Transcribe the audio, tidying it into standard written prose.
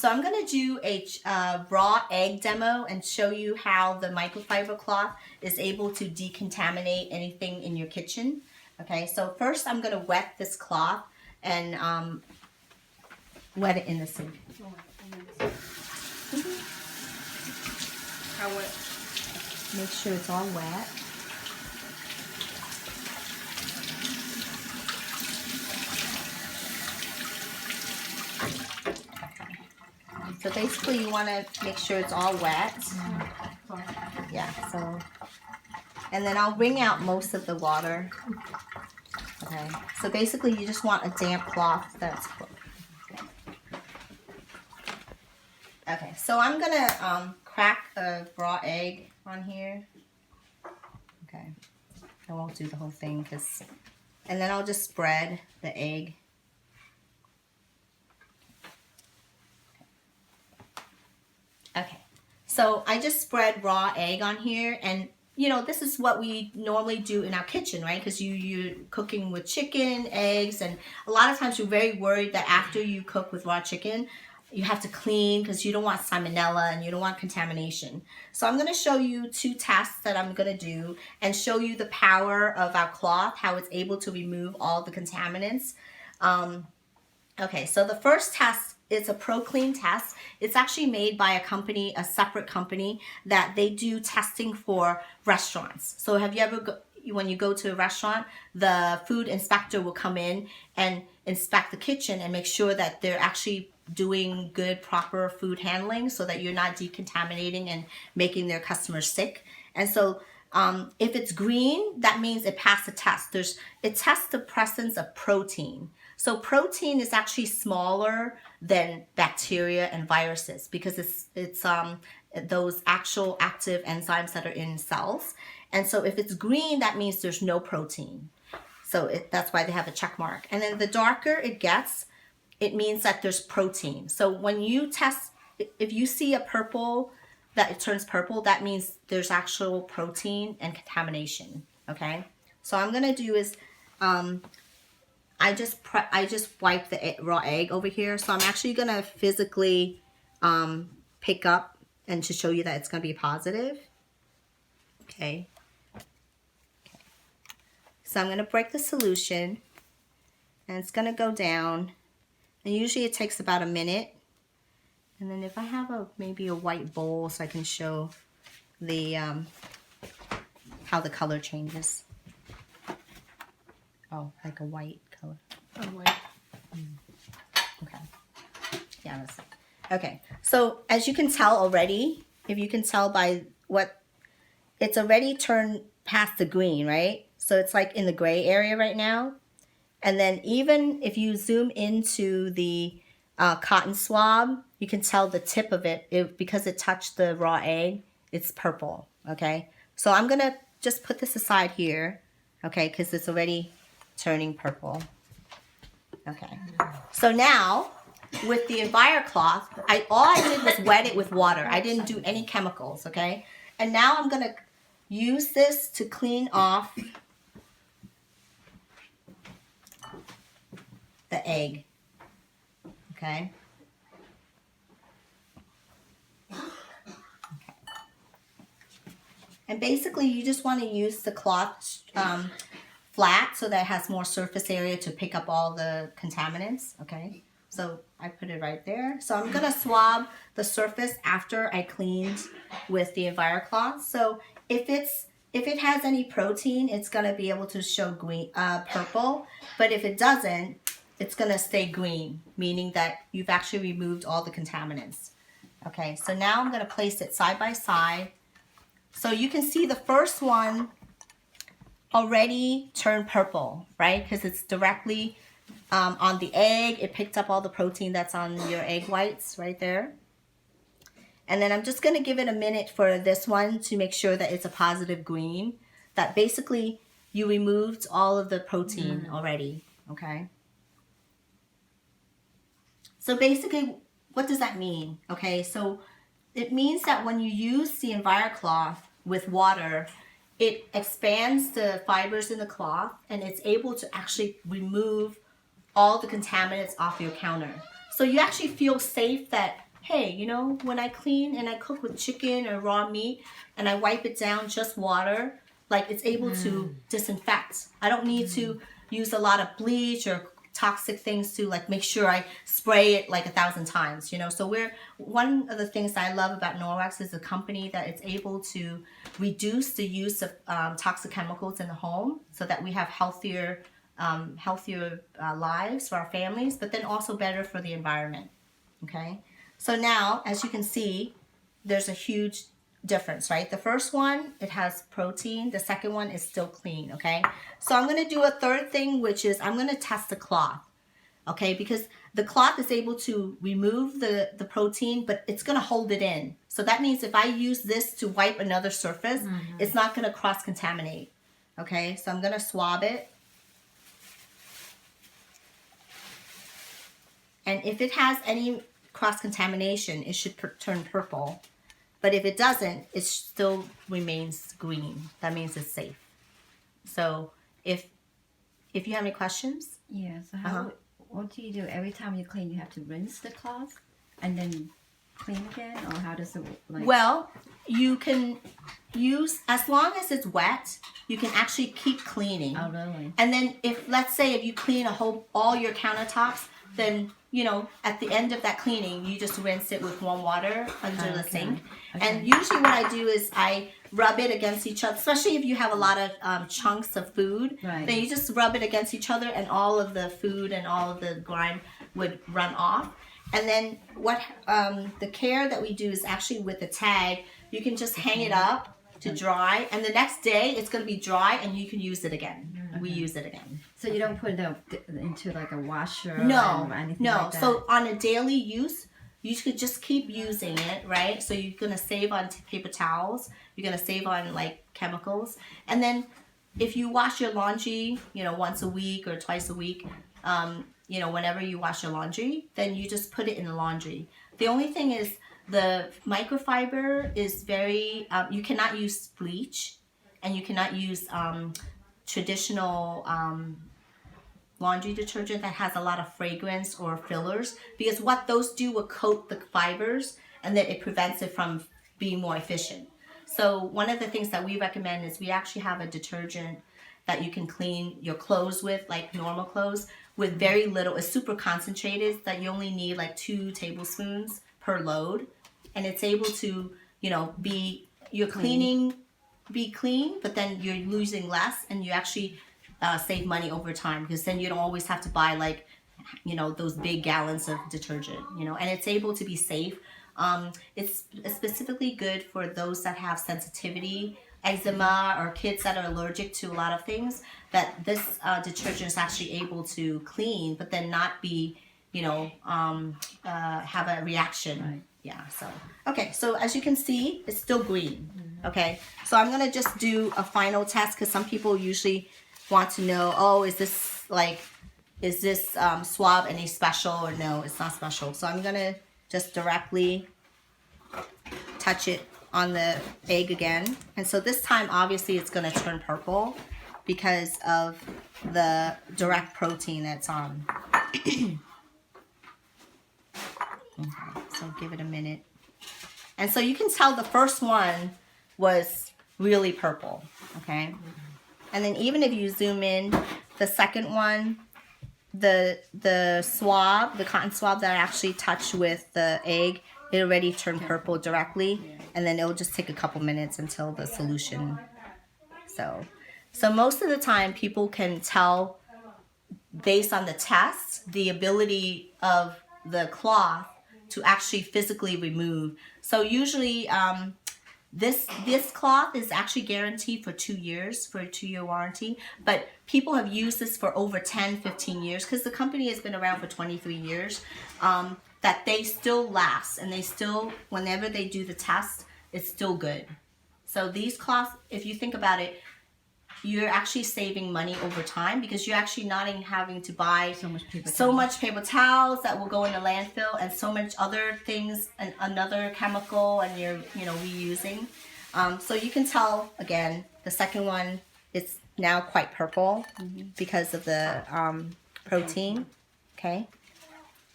So I'm going to do a raw egg demo and show you how the microfiber cloth is able to decontaminate anything in your kitchen. Okay, so first I'm going to wet this cloth and wet it in the sink. How wet? Make sure it's all wet. So basically you want to make sure it's all wet. Yeah, so, and then I'll wring out most of the water. Okay, so basically you just want a damp cloth that's okay, so I'm gonna crack a raw egg on here. Okay, I won't do the whole thing and then I'll just spread the egg. Okay, so I just spread raw egg on here, and you know, this is what we normally do in our kitchen, right? Because you're cooking with chicken, eggs, and a lot of times you're very worried that after you cook with raw chicken, you have to clean because you don't want salmonella and you don't want contamination. So I'm going to show you 2 tests that I'm going to do and show you the power of our cloth, how it's able to remove all the contaminants. Okay, so the first test is a Proclean test. It's actually made by a company, a separate company, that they do testing for restaurants. So have you ever, when you go to a restaurant, the food inspector will come in and inspect the kitchen and make sure that they're actually doing good, proper food handling so that you're not decontaminating and making their customers sick. And so if it's green, that means it passed the test. It tests the presence of protein. So protein is actually smaller than bacteria and viruses because it's those actual active enzymes that are in cells. And so if it's green, that means there's no protein. So that's why they have a check mark. And then the darker it gets, it means that there's protein. So when you test, if you see a purple, that it turns purple, that means there's actual protein and contamination, okay? So what I'm gonna do is, I just wiped the raw egg over here, so I'm actually gonna physically pick up and to show you that it's gonna be positive. Okay. So I'm gonna break the solution, and it's gonna go down, and usually it takes about a minute. And then if I have maybe a white bowl so I can show the how the color changes. Oh, like a white color. Oh, white. Okay. Yeah, that's it. Okay. So as you can tell already, if you can tell by what, it's already turned past the green, right? So it's like in the gray area right now. And then even if you zoom into the cotton swab, you can tell the tip of it, because it touched the raw egg, it's purple, okay? So I'm gonna just put this aside here, okay, because it's already turning purple. Okay, so now with the Envirocloth, all I did was wet it with water. I didn't do any chemicals, okay? And now I'm gonna use this to clean off the egg, okay? And basically you just want to use the cloth flat so that it has more surface area to pick up all the contaminants, okay? So I put it right there. So I'm gonna swab the surface after I cleaned with the Envirocloth. So if it has any protein, it's gonna be able to show green, purple, but if it doesn't, it's gonna stay green, meaning that you've actually removed all the contaminants. Okay, so now I'm gonna place it side by side. So you can see the first one already turned purple, right? Because it's directly on the egg. It picked up all the protein that's on your egg whites right there. And then I'm just gonna give it a minute for this one to make sure that it's a positive green, that basically you removed all of the protein already, okay? So basically, what does that mean? Okay, so it means that when you use the Envirocloth with water, it expands the fibers in the cloth and it's able to actually remove all the contaminants off your counter. So you actually feel safe that hey, you know, when I clean and I cook with chicken or raw meat and I wipe it down just water, like it's able to disinfect. I don't need to use a lot of bleach or toxic things to like make sure I spray it like 1,000 times, you know. So one of the things that I love about Norwex is a company that it's able to reduce the use of toxic chemicals in the home so that we have healthier lives for our families, but then also better for the environment. Okay, so now as you can see, there's a huge difference, right? The first one, it has protein. The second one is still clean, okay? So I'm going to do a third thing, which is I'm going to test the cloth, okay? Because the cloth is able to remove the protein, but it's going to hold it in. So that means if I use this to wipe another surface, it's not going to cross-contaminate, okay? So I'm going to swab it. And if it has any cross-contamination, it should turn purple. But if it doesn't, it still remains green. That means it's safe. So if you have any questions? Yeah, so what do you do? Every time you clean, you have to rinse the cloth and then clean again? Or how does it like? Well, you can use, as long as it's wet, you can actually keep cleaning. Oh, really? And then let's say if you clean all your countertops, then, you know, at the end of that cleaning, you just rinse it with warm water under the sink. Okay. And usually what I do is I rub it against each other, especially if you have a lot of chunks of food. Right. Then you just rub it against each other and all of the food and all of the grime would run off. And then the care that we do is actually with the tag, you can just hang it up to dry, and the next day it's going to be dry and you can use it again. We use it again. So you don't put it into like a washer or anything like that? So on a daily use, you could just keep using it, right? So you're going to save on paper towels. You're going to save on like chemicals. And then if you wash your laundry, you know, once a week or twice a week, you know, whenever you wash your laundry, then you just put it in the laundry. The only thing is the microfiber is very, you cannot use bleach and you cannot use traditional laundry detergent that has a lot of fragrance or fillers, because what those do will coat the fibers and then it prevents it from being more efficient. So one of the things that we recommend is we actually have a detergent that you can clean your clothes with, like normal clothes, with very little. It's super concentrated that you only need like 2 tablespoons per load, and it's able to, you know, be clean, but then you're losing less, and you actually save money over time, because then you don't always have to buy like, you know, those big gallons of detergent, you know, and it's able to be safe. It's specifically good for those that have sensitivity, eczema, or kids that are allergic to a lot of things, that this detergent is actually able to clean, but then not be, you know, have a reaction. Right. Yeah, so, okay, so as you can see, it's still green, okay? So I'm gonna just do a final test, because some people usually want to know, oh, is this swab any special, or no, it's not special. So I'm gonna just directly touch it on the egg again. And so this time, obviously, it's gonna turn purple because of the direct protein that's on. Okay, so give it a minute. And so you can tell the first one was really purple, okay? And then even if you zoom in, the second one, the swab, the cotton swab that I actually touched with the egg, it already turned purple directly, and then it'll just take a couple minutes until the solution. So most of the time people can tell based on the test, the ability of the cloth to actually physically remove. So usually this cloth is actually guaranteed for 2 years, for a 2-year warranty, but people have used this for over 10-15 years, because the company has been around for 23 years, that they still last, and they still, whenever they do the test, it's still good. So these cloths, if you think about it, you're actually saving money over time, because you're actually not even having to buy so much paper towels that will go in the landfill, and so much other things, and another chemical, and you're, you know, reusing. So you can tell, again, the second one, it's now quite purple because of the protein, okay?